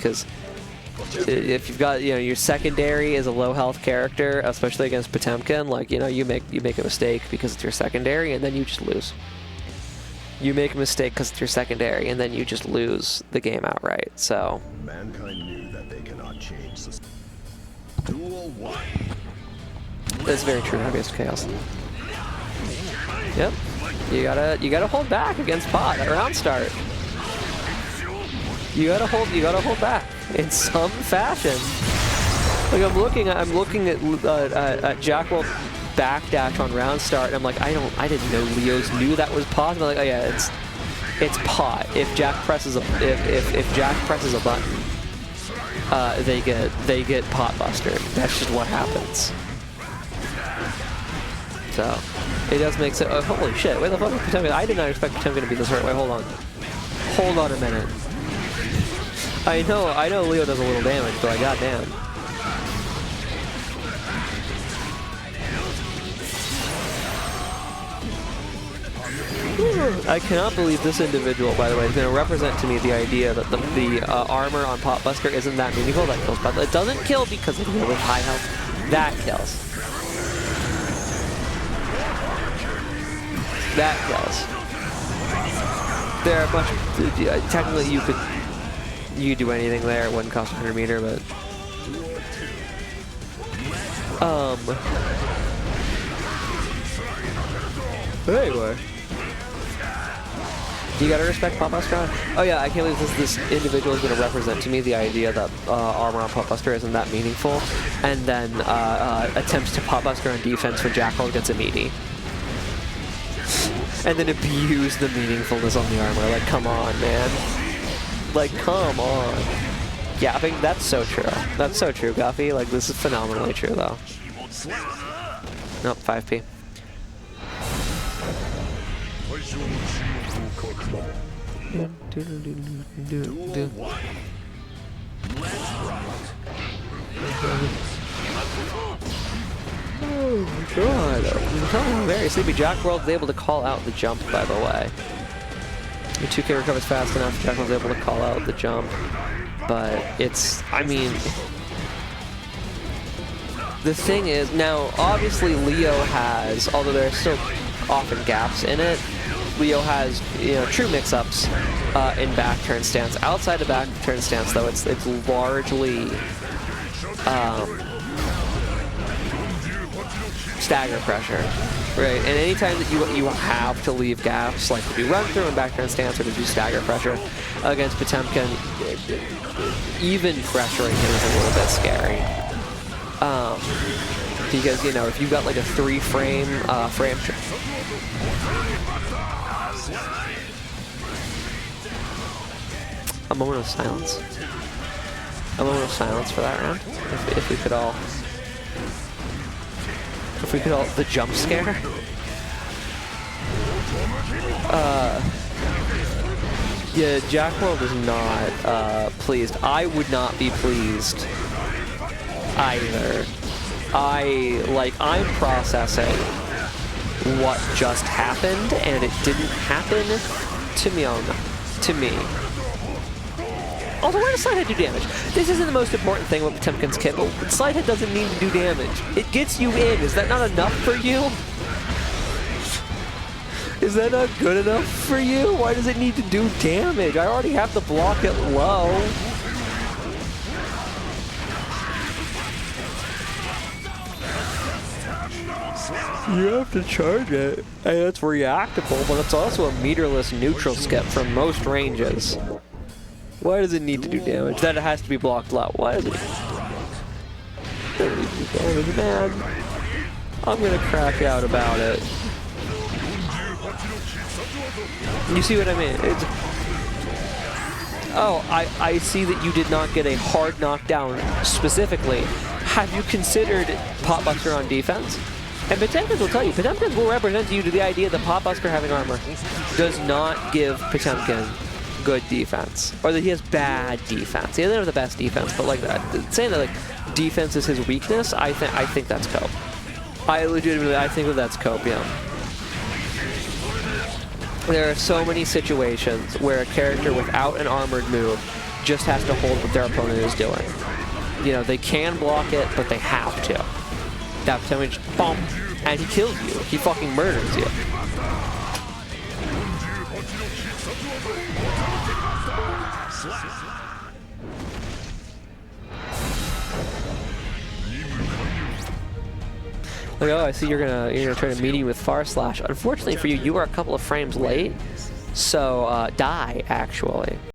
because if you've got, your secondary is a low health character, especially against Potemkin, like, you make a mistake because it's your secondary, and then you just lose. You make a mistake because it's your secondary, and then you just lose the game outright. So Mankind knew that they cannot change the Duel 1. that's very true. Heaviest chaos. Yep. You gotta hold back against Pot at round start. You gotta hold back in some fashion. Like I'm looking at jaqworld backdash on round start, and I'm like, I didn't know Leos knew that was possible. Like, oh yeah, it's Pot. If Jack presses a button, they get Pot Buster. That's just what happens. So it does make sense. Oh, holy shit! Where the fuck is Potemkin? I did not expect Potemkin to be this hurt. Wait, hold on a minute. I know Leo does a little damage, but goddamn. I cannot believe this individual, by the way, is going to represent to me the idea that the armor on Pot Buster isn't that meaningful. That kills, but it doesn't kill because it's really high health. That kills. That kills. There are much. Technically, you could do anything there. It wouldn't cost 100 meter, but anyway. You gotta respect Pot Buster. Oh yeah, I can't believe this individual is gonna represent to me the idea that armor on Pot Buster isn't that meaningful, and then attempts to Pot Buster on defense when jaqworld gets a meaty. And then abuse the meaningfulness on the armor. Like, come on, man. Like, come on. Yeah, I think that's so true. That's so true, Guffy. Like, this is phenomenally true, though. Nope, 5p. Oh my god. Oh, very sleepy. jaqworld's able to call out the jump, by the way. The 2K recovers fast enough. jaqworld's able to call out the jump. But it's, I mean, the thing is, now obviously Leo has, although there are still often gaps in it, Leo has, true mix-ups in back turn stance. Outside of back turn stance, though, it's largely stagger pressure, right? And anytime that you have to leave gaps, like to do run through and back turn stance, or to do stagger pressure against Potemkin, even pressuring him is a little bit scary. Because if you've got like a 3-frame frame. A moment of silence. A moment of silence for that round. If we could all. If we could all. The jump scare. Yeah, jaqworld is not pleased. I would not be pleased either. I'm processing what just happened, and it didn't happen to me. Also, why does Slidehead do damage? This isn't the most important thing with Potemkin's kit, but Slidehead doesn't need to do damage. It gets you in. Is that not enough for you? Is that not good enough for you? Why does it need to do damage? I already have to block it low. You have to charge it, and it's reactable, but it's also a meterless neutral skip from most ranges. Why does it need to do damage? That it has to be blocked low. Why does it? Doesn't need to do damage, man. I'm gonna crack out about it. You see what I mean? Oh, I see that you did not get a hard knockdown specifically. Have you considered Pot Buster on defense? And Potemkin will tell you, Potemkin will represent to you to the idea that Pot Buster having armor does not give Potemkin good defense, or that he has bad defense. He doesn't have the best defense, but like that, saying that like defense is his weakness, I think that's cope. I think that that's cope, yeah. There are so many situations where a character without an armored move just has to hold what their opponent is doing. You know, they can block it, but they have to. That damage, boom, and he kills you. He fucking murders you. Like, oh, I see you're gonna try to meet me with Far Slash. Unfortunately for you, you are a couple of frames late, so die actually.